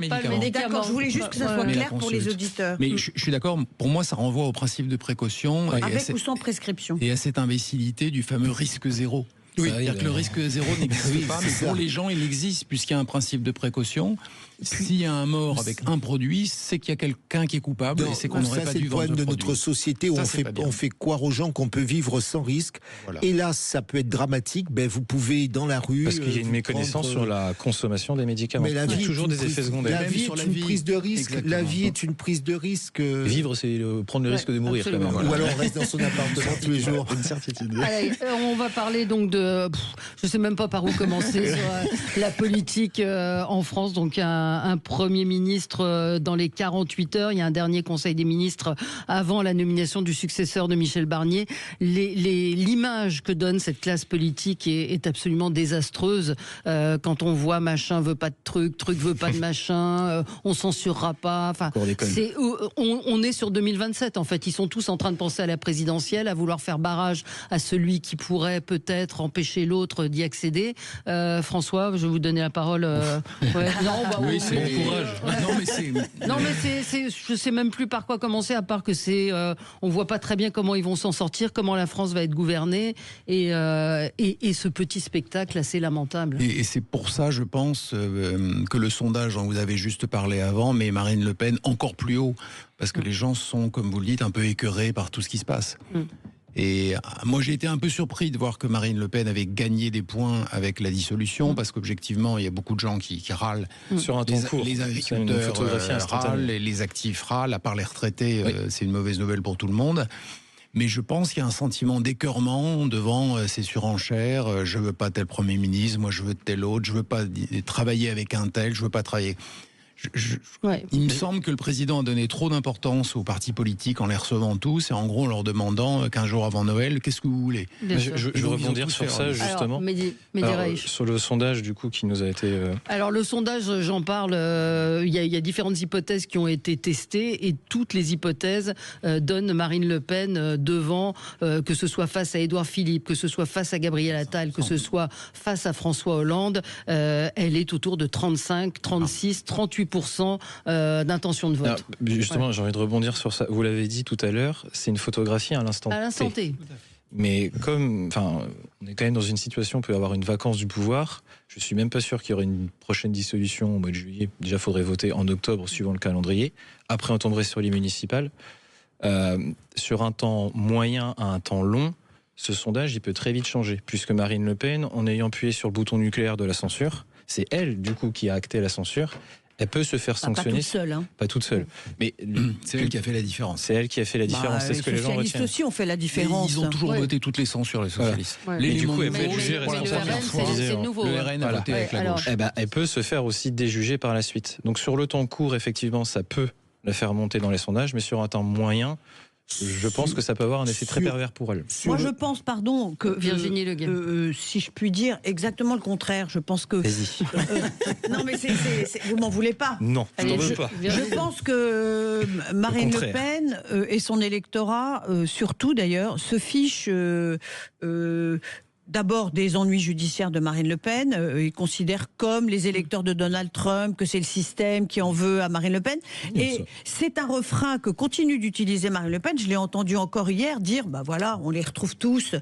D'accord, je voulais juste que ça soit clair pour les auditeurs. Mais je suis d'accord, pour moi, ça renvoie au principe de précaution. Avec ou sans prescription. Et à cette imbécilité du fameux risque zéro. C'est-à-dire que le risque zéro n'existe pas, mais pour les gens, il existe, puisqu'il y a un principe de précaution. S'il y a un mort avec un produit, c'est qu'il y a quelqu'un qui est coupable, et c'est qu'on n'aurait pas dû vendre le produit. C'est le problème de notre société où on fait croire aux gens qu'on peut vivre sans risque. Voilà. Et là, ça peut être dramatique. Vous pouvez, dans la rue... Parce qu'il y a une méconnaissance sur la consommation des médicaments. Mais il y a toujours des effets secondaires. La vie est une prise de risque. La vie est une prise de risque. Vivre, c'est prendre le risque de mourir. Quand même. Ou alors on reste dans son appartement tous les jours. Une certitude. Allez, on va parler donc de... Je ne sais même pas par où commencer sur la politique en France. Donc un Premier ministre dans les 48 heures. Il y a un dernier Conseil des ministres avant la nomination du successeur de Michel Barnier. L'image que donne cette classe politique est absolument désastreuse. Quand on voit machin veut pas de truc veut pas de machin, on censurera pas. Enfin, on est sur 2027 en fait. Ils sont tous en train de penser à la présidentielle, à vouloir faire barrage à celui qui pourrait peut-être empêcher empêcher l'autre d'y accéder. François, je vais vous donner la parole. Oui, c'est bon courage. Non, mais je sais même plus par quoi commencer, à part que on voit pas très bien comment ils vont s'en sortir, comment la France va être gouvernée, et ce petit spectacle assez lamentable. Et c'est pour ça, je pense, que le sondage dont vous avez juste parlé avant met Marine Le Pen encore plus haut, parce que les gens sont, comme vous le dites, un peu écœurés par tout ce qui se passe. Et moi, j'ai été un peu surpris de voir que Marine Le Pen avait gagné des points avec la dissolution, parce qu'objectivement, il y a beaucoup de gens qui râlent. Sur un temps court. Les agriculteurs râlent, les actifs râlent, à part les retraités, c'est une mauvaise nouvelle pour tout le monde. Mais je pense qu'il y a un sentiment d'écœurement devant ces surenchères. Je veux pas tel Premier ministre, moi je veux tel autre, je veux pas travailler avec un tel, je veux pas travailler... Il me semble que le président a donné trop d'importance aux partis politiques en les recevant tous et en gros en leur demandant 15 jours avant Noël, qu'est-ce que vous voulez? Je veux rebondir sur ça justement. Alors, sur le sondage du coup qui nous a été... Alors le sondage, j'en parle, il y a différentes hypothèses qui ont été testées et toutes les hypothèses donnent Marine Le Pen devant, que ce soit face à Édouard Philippe, que ce soit face à Gabriel Attal, que ce soit face à François Hollande, elle est autour de 35, 36, 38% d'intention de vote. Alors, justement, j'ai envie de rebondir sur ça. Vous l'avez dit tout à l'heure, c'est une photographie à l'instant T. À l'instant T. Mais on est quand même dans une situation où il peut y avoir une vacance du pouvoir. Je suis même pas sûr qu'il y aurait une prochaine dissolution au mois de juillet. Déjà, il faudrait voter en octobre, suivant le calendrier. Après, on tomberait sur les municipales. Sur un temps moyen à un temps long, ce sondage, il peut très vite changer. Puisque Marine Le Pen, en ayant appuyé sur le bouton nucléaire de la censure, c'est elle, du coup, qui a acté la censure. Elle peut se faire sanctionner. Pas toute seule. Hein. Pas toute seule. Mais c'est elle qui a fait la différence. C'est elle qui a fait la différence. C'est ce que les gens retiennent. Les socialistes aussi ont fait la différence. Et ils ont toujours voté toutes les censures, les socialistes. Et du coup, elle peut être jugée c'est nouveau. Le RN a voté avec la gauche. Elle peut se faire aussi déjuger par la suite. Donc sur le temps court, effectivement, ça peut la faire monter dans les sondages, mais sur un temps moyen, je pense que ça peut avoir un effet très pervers pour elle. Moi, je pense, que Virginie Le Guin, si je puis dire exactement le contraire, je pense que. Non, mais vous m'en voulez pas. Non, je n'en veux pas. Je pense que Marine Le Pen et son électorat, surtout d'ailleurs, se fichent. D'abord des ennuis judiciaires de Marine Le Pen. Ils considèrent comme les électeurs de Donald Trump que c'est le système qui en veut à Marine Le Pen. Et c'est un refrain que continue d'utiliser Marine Le Pen. Je l'ai entendu encore hier dire, voilà, on les retrouve tous.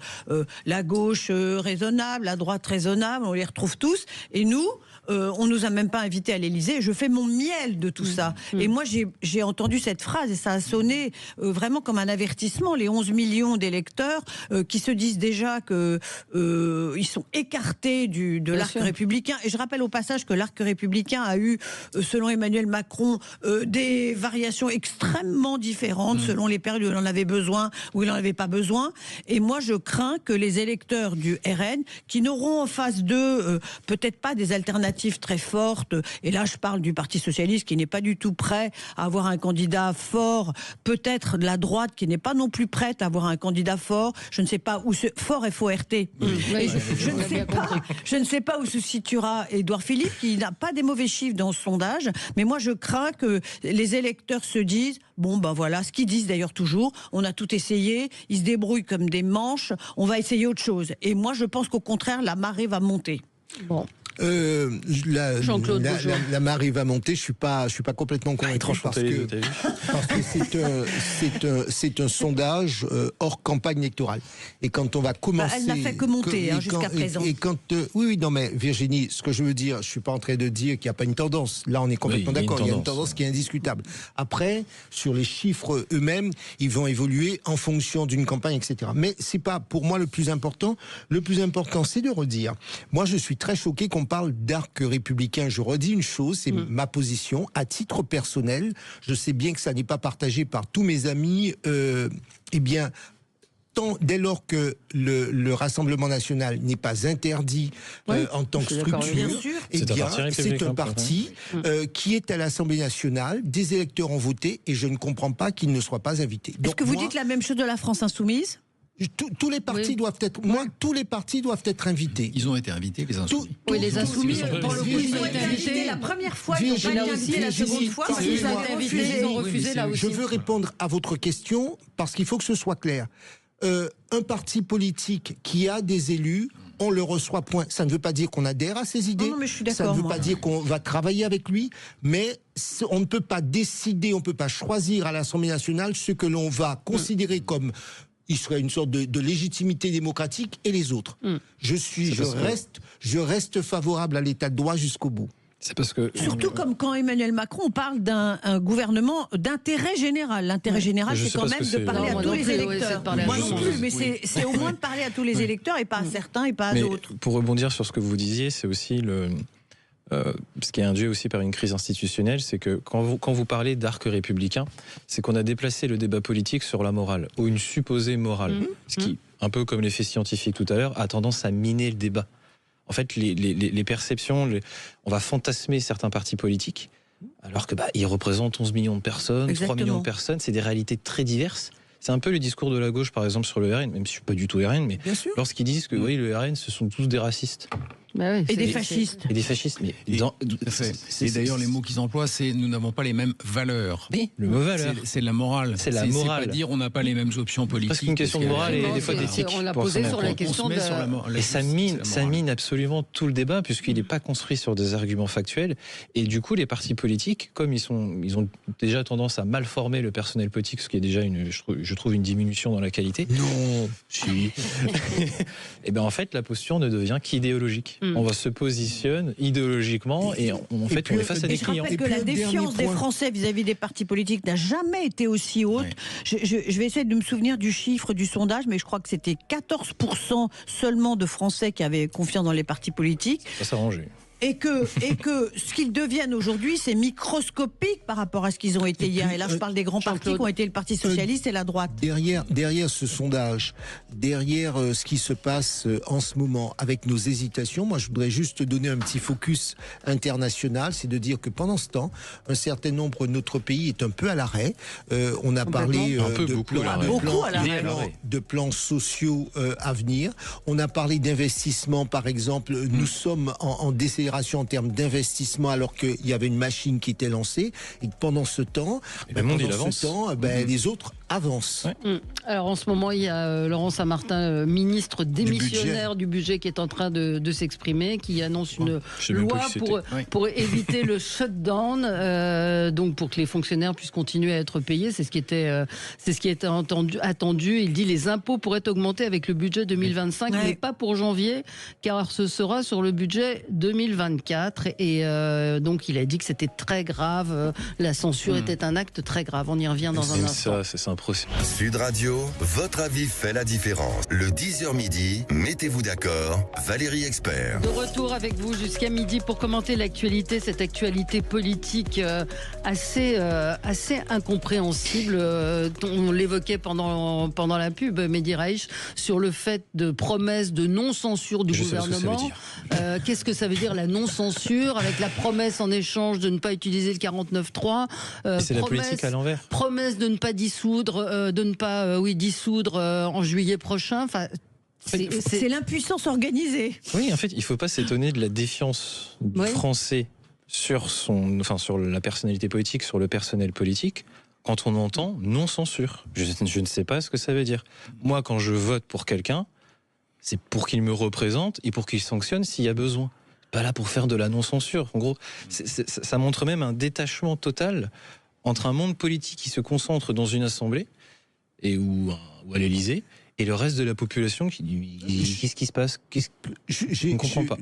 La gauche raisonnable, la droite raisonnable, on les retrouve tous. Et nous, on nous a même pas invités à l'Élysée. Je fais mon miel de tout ça. Et moi, j'ai entendu cette phrase et ça a sonné vraiment comme un avertissement. Les 11 millions d'électeurs qui se disent déjà que ils sont écartés de l'arc républicain. Et je rappelle au passage que l'arc républicain a eu, selon Emmanuel Macron, des variations extrêmement différentes selon les périodes où il en avait besoin, où il n'en avait pas besoin. Et moi, je crains que les électeurs du RN, qui n'auront en face d'eux peut-être pas des alternatives très fortes, et là je parle du Parti Socialiste qui n'est pas du tout prêt à avoir un candidat fort, peut-être de la droite qui n'est pas non plus prête à avoir un candidat fort, je ne sais pas où fort F-O-R-T. Je ne sais pas où se situera Édouard Philippe, qui n'a pas des mauvais chiffres dans ce sondage, mais moi je crains que les électeurs se disent, voilà, ce qu'ils disent d'ailleurs toujours, on a tout essayé, ils se débrouillent comme des manches, on va essayer autre chose. Et moi je pense qu'au contraire, la marée va monter. La marée va monter. Je suis pas complètement convaincu parce que c'est un sondage hors campagne électorale. Et quand on va commencer, elle n'a fait que monter jusqu'à présent. Non mais Virginie, ce que je veux dire, je suis pas en train de dire qu'il n'y a pas une tendance. Là, on est complètement d'accord. Il y a une tendance qui est indiscutable. Après, sur les chiffres eux-mêmes, ils vont évoluer en fonction d'une campagne, etc. Mais c'est pas pour moi le plus important. Le plus important, c'est de redire. Moi, je suis très choqué qu'on parle d'arc républicain. Je redis une chose, c'est ma position à titre personnel. Je sais bien que ça n'est pas partagé par tous mes amis. Dès lors que le Rassemblement national n'est pas interdit en tant que structure, c'est un parti qui est à l'Assemblée nationale, des électeurs ont voté et je ne comprends pas qu'il ne soit pas invité. Est-ce que vous dites la même chose de la France insoumise ? Tous les partis doivent être. Tous les partis doivent être invités. Ils ont été invités, les insoumis. Les insoumis, pour le coup, ils ont été invités la première fois. Ils n'ont pas été invités la seconde fois. Ils ont été invités, ils ont refusé là aussi. Je veux répondre à votre question parce qu'il faut que ce soit clair. Un parti politique qui a des élus on le reçoit, point. Ça ne veut pas dire qu'on adhère à ses idées. Non, mais je suis d'accord, ça ne veut moi. pas dire qu'on va travailler avec lui, mais on ne peut pas décider, on ne peut pas choisir à l'Assemblée nationale ce que l'on va considérer comme il serait une sorte de légitimité démocratique et les autres. Je reste favorable à l'état de droit jusqu'au bout. C'est parce que surtout comme quand Emmanuel Macron parle d'un gouvernement d'intérêt général. L'intérêt général, c'est quand même de parler à tous les électeurs. Moi non plus, mais c'est au moins de parler à tous les électeurs et pas à certains et pas à d'autres. Pour rebondir sur ce que vous disiez, c'est aussi ce qui est induit aussi par une crise institutionnelle, c'est que quand vous parlez d'arc républicain, c'est qu'on a déplacé le débat politique sur la morale, ou une supposée morale. Ce qui, un peu comme l'effet scientifique tout à l'heure, a tendance à miner le débat. En fait, les perceptions, on va fantasmer certains partis politiques, alors que ils représentent 11 millions de personnes, Exactement. 3 millions de personnes, c'est des réalités très diverses. C'est un peu le discours de la gauche, par exemple, sur le RN, même si je ne suis pas du tout RN, mais lorsqu'ils disent que oui, le RN, ce sont tous des racistes. Bah oui, et des fascistes. Et des fascistes. Mais et d'ailleurs, les mots qu'ils emploient, c'est nous n'avons pas les mêmes valeurs. Oui, le mot valeur. C'est la morale. C'est la morale. C'est pas dire on n'a pas les mêmes options politiques. Parce qu'une question de morale et des fois d'éthique. On l'a posé sur la question de... Et ça mine absolument tout le débat, puisqu'il n'est pas construit sur des arguments factuels. Et du coup, les partis politiques, comme ils ont déjà tendance à mal former le personnel politique, ce qui est déjà, je trouve, une diminution dans la qualité. Non. Si. Et bien en fait, la posture ne devient qu'idéologique. On va se positionne idéologiquement et on est face à des clients. Je rappelle que la défiance des Français vis-à-vis des partis politiques n'a jamais été aussi haute. Ouais. Je vais essayer de me souvenir du chiffre du sondage, mais je crois que c'était 14% seulement de Français qui avaient confiance dans les partis politiques. Ça s'arranger. Et que ce qu'ils deviennent aujourd'hui, c'est microscopique par rapport à ce qu'ils ont été hier. Et là, je parle des grands partis qui ont été le Parti Socialiste et la droite. Derrière ce sondage, derrière ce qui se passe en ce moment, avec nos hésitations, moi je voudrais juste donner un petit focus international, c'est de dire que pendant ce temps, un certain nombre de notre pays est un peu à l'arrêt. On a parlé de plans sociaux à venir. On a parlé d'investissement, par exemple. Nous sommes en décélération en termes d'investissement alors qu'il y avait une machine qui était lancée et pendant ce temps, les autres avancent. Ouais. Alors en ce moment il y a Laurent Saint-Martin, ministre démissionnaire du budget qui est en train de s'exprimer, qui annonce une loi pour éviter le shutdown, donc pour que les fonctionnaires puissent continuer à être payés. C'est ce qui était attendu. Il dit les impôts pourraient augmenter avec le budget 2025, mais pas pour janvier, car ce sera sur le budget 2024. Et donc il a dit que c'était très grave, la censure était un acte très grave. On y revient dans un instant. C'est un procès. Sud Radio, votre avis fait la différence. Le 10h midi, mettez-vous d'accord, Valérie Expert. De retour avec vous jusqu'à midi pour commenter l'actualité, cette actualité politique assez incompréhensible. On l'évoquait pendant la pub, Mehdi Raich, sur le fait de promesses de non-censure du gouvernement. Qu'est-ce que ça veut dire la non-censure, avec la promesse en échange de ne pas utiliser le 49.3 c'est la politique à l'envers. Promesse de ne pas dissoudre en juillet prochain. Enfin, c'est l'impuissance organisée. Oui, en fait, il ne faut pas s'étonner de la défiance du Français sur la personnalité politique, sur le personnel politique, quand on entend non-censure. Je ne sais pas ce que ça veut dire. Moi, quand je vote pour quelqu'un, c'est pour qu'il me représente et pour qu'il sanctionne s'il y a besoin. Pas là pour faire de la non-censure. En gros, ça montre même un détachement total entre un monde politique qui se concentre dans une assemblée ou à l'Élysée et le reste de la population qui dit qu'est-ce qui se passe, je ne comprends pas.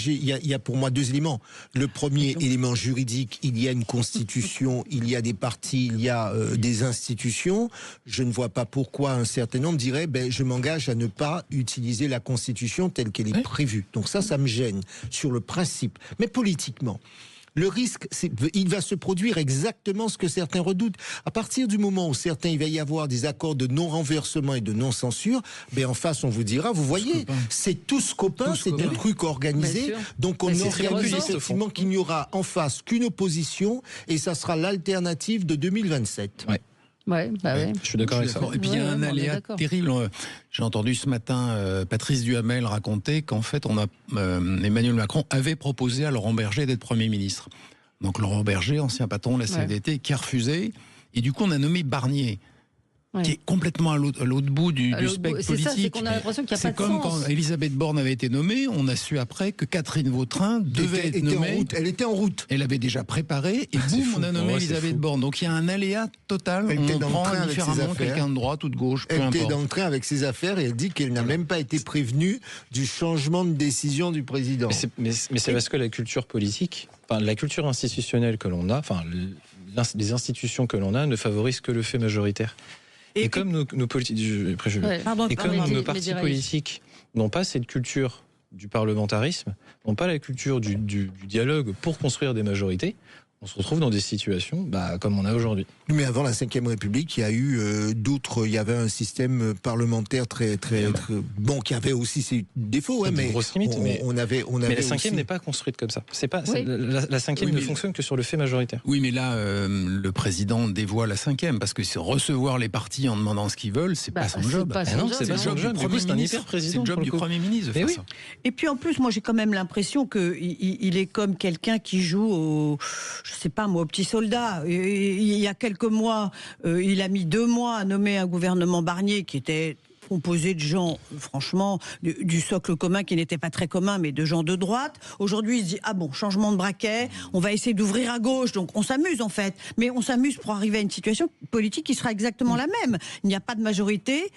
Il y a pour moi deux éléments. Le premier élément juridique, il y a une constitution, il y a des partis, il y a des institutions. Je ne vois pas pourquoi un certain nombre dirait je m'engage à ne pas utiliser la constitution telle qu'elle est prévue. Donc ça me gêne sur le principe. Mais politiquement, le risque, il va se produire exactement ce que certains redoutent. À partir du moment où il va y avoir des accords de non-renversement et de non-censure, en face, on vous dira, vous voyez, c'est tous copains, c'est un truc organisé. Donc on organise effectivement qu'il n'y aura en face qu'une opposition et ça sera l'alternative de 2027. Je suis d'accord avec ça. Et puis il y a un aléa terrible. J'ai entendu ce matin Patrice Duhamel raconter qu'en fait, Emmanuel Macron avait proposé à Laurent Berger d'être Premier ministre. Donc Laurent Berger, ancien patron de la CFDT, qui a refusé. Et du coup, on a nommé Barnier. qui est complètement à l'autre bout du spectre politique. C'est qu'on a l'impression qu'il n'y a pas de sens. C'est comme quand Elisabeth Borne avait été nommée, on a su après que Catherine Vautrin devait être nommée. Elle était en route. Elle avait déjà préparé et boum, on a nommé Elisabeth Borne. Donc il y a un aléa total. Elle était dans le train avec ses différemment quelqu'un de droite ou de gauche. Elle était dans le train avec ses affaires et elle dit qu'elle n'a même pas été prévenue du changement de décision du président. Mais c'est parce que la culture politique, la culture institutionnelle que l'on a, les institutions que l'on a ne favorisent que le fait majoritaire. Et comme nos partis politiques n'ont pas cette culture du parlementarisme, n'ont pas la culture du dialogue pour construire des majorités, on se retrouve dans des situations comme on a aujourd'hui. Mais avant la Ve République, il y a eu d'autres. Il y avait un système parlementaire très bon, qui avait aussi ses défauts. Mais grosses limites. On avait mais la Ve n'est pas construite comme ça. C'est pas la Ve ne fonctionne que sur le fait majoritaire. Oui, mais là, le président dévoie la Ve parce que recevoir les partis en demandant ce qu'ils veulent, c'est pas son job. Non, c'est pas son job. C'est un hyper-président. C'est le job du Premier ministre de faire ça. Et puis en plus, moi, j'ai quand même l'impression qu'il est comme quelqu'un qui joue au, je sais pas moi, au petit soldat. Il y a quelques mois, il a mis 2 mois à nommer un gouvernement Barnier qui était composé de gens, franchement, du socle commun qui n'était pas très commun, mais de gens de droite. Aujourd'hui, il se dit, changement de braquet, on va essayer d'ouvrir à gauche, donc on s'amuse en fait. Mais on s'amuse pour arriver à une situation politique qui sera exactement la même. Il n'y a pas de majorité.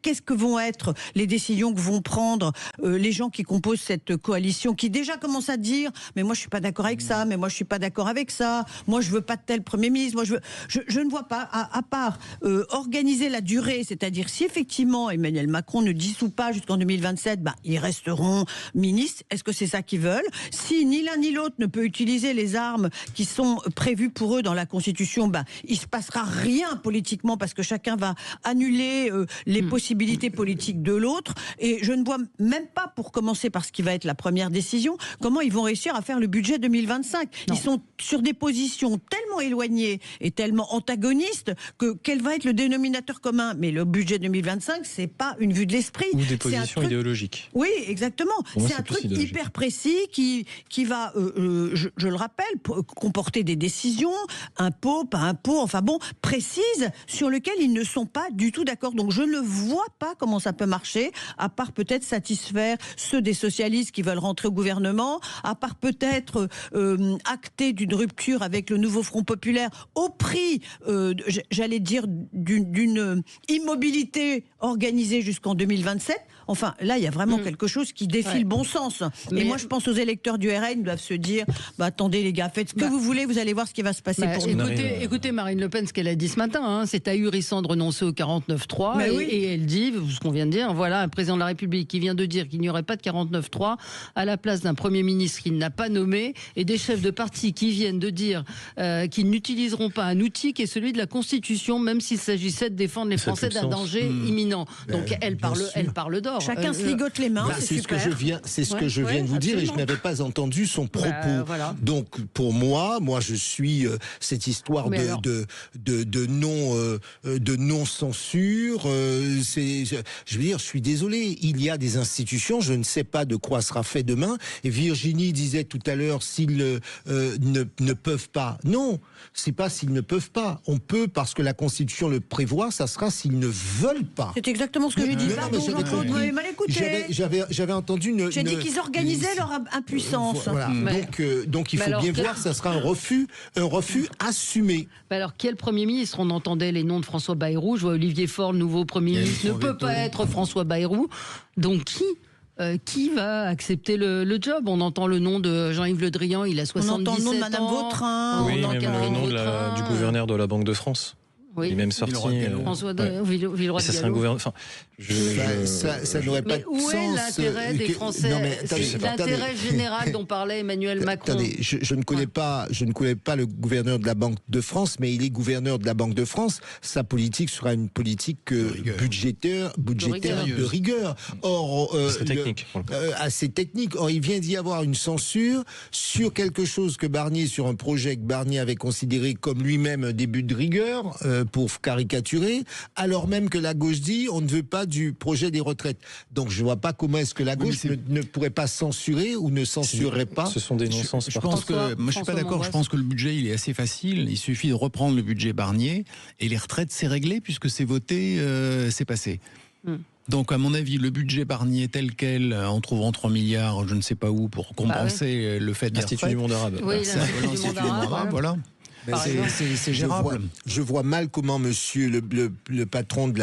Qu'est-ce que vont être les décisions que vont prendre les gens qui composent cette coalition, qui déjà commencent à dire mais moi je suis pas d'accord avec ça, mais moi je suis pas d'accord avec ça, moi je veux pas de tel Premier ministre, moi je ne vois pas à part organiser la durée, c'est-à-dire si effectivement Emmanuel Macron ne dissout pas jusqu'en 2027, ils resteront ministres. Est-ce que c'est ça qu'ils veulent? Si ni l'un ni l'autre ne peut utiliser les armes qui sont prévues pour eux dans la Constitution, il se passera rien politiquement parce que chacun va annuler les possibilités politiques de l'autre, et je ne vois même pas, pour commencer par ce qui va être la première décision, comment ils vont réussir à faire le budget 2025. Ils sont sur des positions tellement éloignées et tellement antagonistes que quel va être le dénominateur commun? Mais le budget 2025, c'est pas une vue de l'esprit. Ou des positions idéologiques. Oui, exactement. C'est un truc hyper précis qui va, je le rappelle, comporter des décisions, impôts, pas impôts, précises, sur lesquelles ils ne sont pas du tout d'accord. Donc je ne vois pas comment ça peut marcher, à part peut-être satisfaire ceux des socialistes qui veulent rentrer au gouvernement, à part peut-être acter d'une rupture avec le nouveau Front populaire au prix, j'allais dire, d'une immobilité organisée jusqu'en 2027. Enfin, là, il y a vraiment quelque chose qui défie le bon sens. Et moi, je pense aux électeurs du RN, ils doivent se dire, attendez les gars, faites ce que vous voulez, vous allez voir ce qui va se passer pour nous. Écoutez Marine Le Pen, ce qu'elle a dit ce matin, c'est ahurissant de renoncer au 49.3, et elle dit, ce qu'on vient de dire, voilà, un président de la République qui vient de dire qu'il n'y aurait pas de 49.3 à la place d'un Premier ministre qu'il n'a pas nommé, et des chefs de parti qui viennent de dire qu'ils n'utiliseront pas un outil qui est celui de la Constitution, même s'il s'agissait de défendre les Français d'un danger imminent. Donc elle parle d'or. Chacun se ligote les mains, c'est ce que je viens de vous dire, et je n'avais pas entendu son propos. Donc pour moi je suis cette histoire de non censure. Je veux dire, je suis désolé, il y a des institutions, je ne sais pas de quoi sera fait demain. Et Virginie disait tout à l'heure s'ils ne peuvent pas. Non, c'est pas s'ils ne peuvent pas. On peut parce que la Constitution le prévoit. Ça sera s'ils ne veulent pas. C'est exactement ce que j'ai dit. Pardon, Jean-Claude, vous m'avez mal écouté. J'avais entendu J'ai dit qu'ils organisaient leur impuissance. Voilà. Donc il faut bien voir, ça sera un refus assumé. Alors quel Premier ministre? On entendait les noms de François Bayrou. Je vois Olivier Faure, le nouveau Premier ministre, ne peut pas être François Bayrou. Donc qui va accepter le job? On entend le nom de Jean-Yves Le Drian, il a 77 ans. On entend le nom de Madame Vautrin. Oui, même le nom du gouverneur de la Banque de France. Oui. Il est même sorti. François Villeroy de Gallo. Enfin, ça n'aurait pas de sens. Où est l'intérêt des Français? L'intérêt général dont parlait Emmanuel Macron. Attendez, je ne connais pas le gouverneur de la Banque de France, mais il est gouverneur de la Banque de France. Sa politique sera une politique budgétaire de rigueur. Or, assez technique. Or, il vient d'y avoir une censure sur quelque chose sur un projet que Barnier avait considéré comme lui-même un début de rigueur. pour caricaturer, alors même que la gauche dit on ne veut pas du projet des retraites. Donc je vois pas comment est-ce que la gauche ne pourrait pas censurer ou ne censurerait pas. Ce sont des non-sens. Je pense que, moi je suis pas d'accord, je pense que le budget il est assez facile, il suffit de reprendre le budget Barnier et les retraites c'est réglé puisque c'est voté, c'est passé. Donc, à mon avis, le budget Barnier tel quel, en trouvant 3 milliards, je ne sais pas où, pour compenser le fait des retraites. L'Institut du monde arabe. Oui, l'Institut du monde arabe, voilà. C'est gérable. Je vois mal comment monsieur le patron de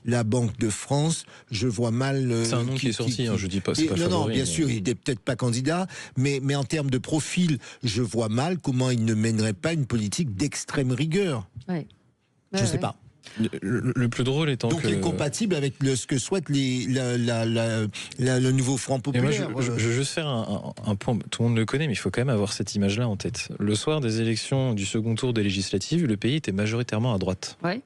la Banque de France, je vois mal... c'est un nom qui est sorti, je dis pas, c'est pas favori. Non, bien sûr, il n'est peut-être pas candidat, mais en termes de profil, je vois mal comment il ne mènerait pas une politique d'extrême rigueur. Ouais. Je ne sais pas. Le plus drôle étant donc, il est compatible avec ce que souhaite le nouveau Front populaire. Moi, je veux juste faire un point, tout le monde le connaît, mais il faut quand même avoir cette image-là en tête. Le soir des élections du second tour des législatives, le pays était majoritairement à droite. Ouais.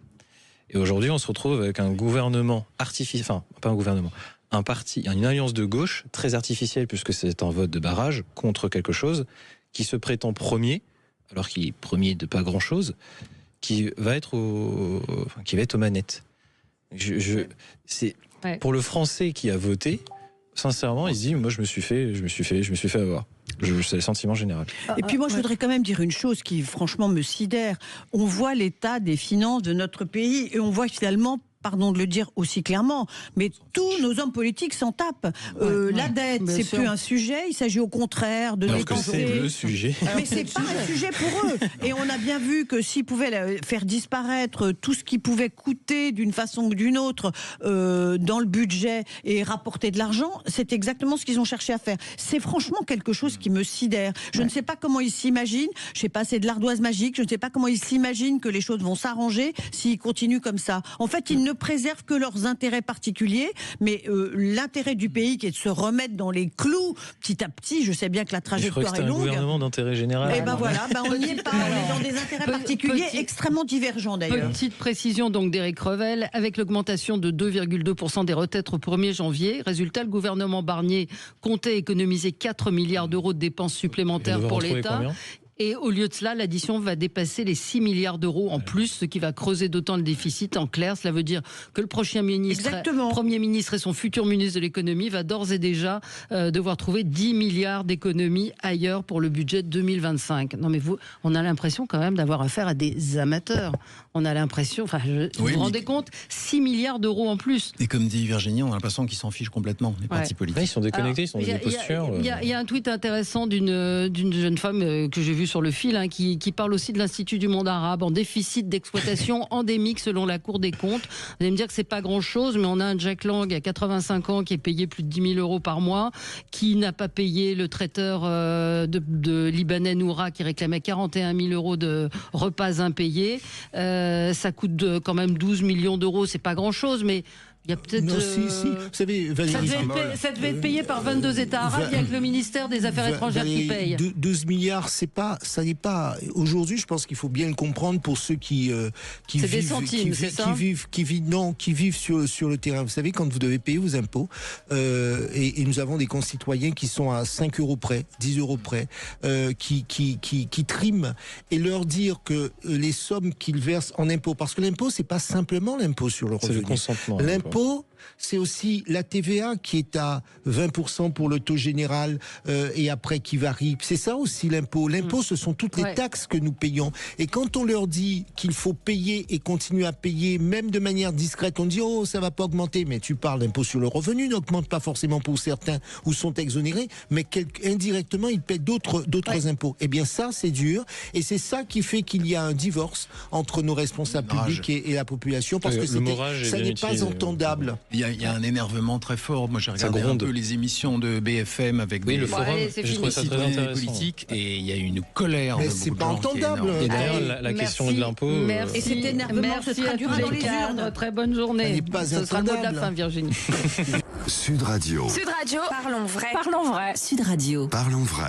Et aujourd'hui, on se retrouve avec un gouvernement artificiel, enfin, pas un gouvernement, un parti, une alliance de gauche très artificielle, puisque c'est un vote de barrage contre quelque chose, qui se prétend premier, alors qu'il est premier de pas grand-chose, qui va être aux manettes. Pour le Français qui a voté, sincèrement, il se dit, moi je me suis fait avoir. C'est le sentiment général. Et puis moi, je voudrais quand même dire une chose qui, franchement, me sidère. On voit l'état des finances de notre pays et on voit finalement, pardon de le dire aussi clairement, mais tous nos hommes politiques s'en tapent. La dette, c'est plus un sujet. Il s'agit au contraire de dépenser. C'est le sujet. Mais c'est pas un sujet pour eux. Et on a bien vu que s'ils pouvaient faire disparaître tout ce qui pouvait coûter d'une façon ou d'une autre dans le budget et rapporter de l'argent, c'est exactement ce qu'ils ont cherché à faire. C'est franchement quelque chose qui me sidère. Je ne sais pas comment ils s'imaginent. Je sais pas, c'est de l'ardoise magique. Je ne sais pas comment ils s'imaginent que les choses vont s'arranger s'ils continuent comme ça. En fait, ils ne préservent que leurs intérêts particuliers, mais l'intérêt du pays qui est de se remettre dans les clous petit à petit. Je sais bien que la trajectoire est longue. Un gouvernement d'intérêt général. Et ben voilà, on n'y est pas. On est dans des intérêts particuliers extrêmement divergents d'ailleurs. Petite précision donc d'Éric Revel, avec l'augmentation de 2,2% des retraites au 1er janvier. Résultat, le gouvernement Barnier comptait économiser 4 milliards d'euros de dépenses supplémentaires pour l'État. Et au lieu de cela, l'addition va dépasser les 6 milliards d'euros en plus, ce qui va creuser d'autant le déficit. En clair, cela veut dire que le prochain Premier ministre et son futur ministre de l'économie va d'ores et déjà devoir trouver 10 milliards d'économies ailleurs pour le budget 2025. Non mais on a l'impression quand même d'avoir affaire à des amateurs. On a l'impression, vous vous rendez compte, 6 milliards d'euros en plus. Et comme dit Virginie, on a l'impression qu'ils s'en fichent complètement, les partis politiques. Ils sont déconnectés, ils sont dans des postures. Il y a un tweet intéressant d'une jeune femme que j'ai vue sur le fil, qui parle aussi de l'Institut du monde arabe en déficit d'exploitation endémique selon la Cour des comptes. Vous allez me dire que c'est pas grand-chose, mais on a un Jack Lang à 85 ans qui est payé plus de 10 000 euros par mois, qui n'a pas payé le traiteur de Libanais Noura qui réclamait 41 000 euros de repas impayés. Ça coûte quand même 12 millions d'euros, c'est pas grand-chose, mais il y a peut-être. Non, si. Vous savez, Valérie, ça devait être payé par 22 États arabes, avec le ministère des Affaires étrangères qui paye. 12 milliards, ça n'est pas. Aujourd'hui, je pense qu'il faut bien le comprendre pour ceux qui c'est des centimes, c'est ça ? Qui vivent sur le terrain. Vous savez, quand vous devez payer vos impôts, et nous avons des concitoyens qui sont à 5 euros près, 10 euros près, qui triment, et leur dire que les sommes qu'ils versent en impôts, parce que l'impôt, c'est pas simplement l'impôt sur le revenu. C'est le consentement. L'impôt, c'est aussi la TVA qui est à 20% pour le taux général et après qui varie. C'est ça aussi l'impôt. L'impôt, ce sont toutes les taxes que nous payons. Et quand on leur dit qu'il faut payer et continuer à payer, même de manière discrète, on dit « Oh, ça va pas augmenter ». Mais tu parles d'impôt sur le revenu, n'augmente pas forcément pour certains ou sont exonérés, mais indirectement, ils paient d'autres impôts. Eh bien ça, c'est dur. Et c'est ça qui fait qu'il y a un divorce entre nos responsables publics et la population, parce que ça n'est pas entendable. Il y a un énervement très fort. Moi, j'ai regardé un peu les émissions de BFM avec le forum. J'ai trouvé ça très intéressant. Politiques, et il y a une colère. Mais c'est pas entendable. Et d'ailleurs, la question de l'impôt. Et cet énervement se traduira dans les urnes. Très bonne journée. Ce sera le mot de la fin, Virginie. Sud Radio. Sud Radio. Parlons vrai. Parlons vrai. Sud Radio. Parlons vrai.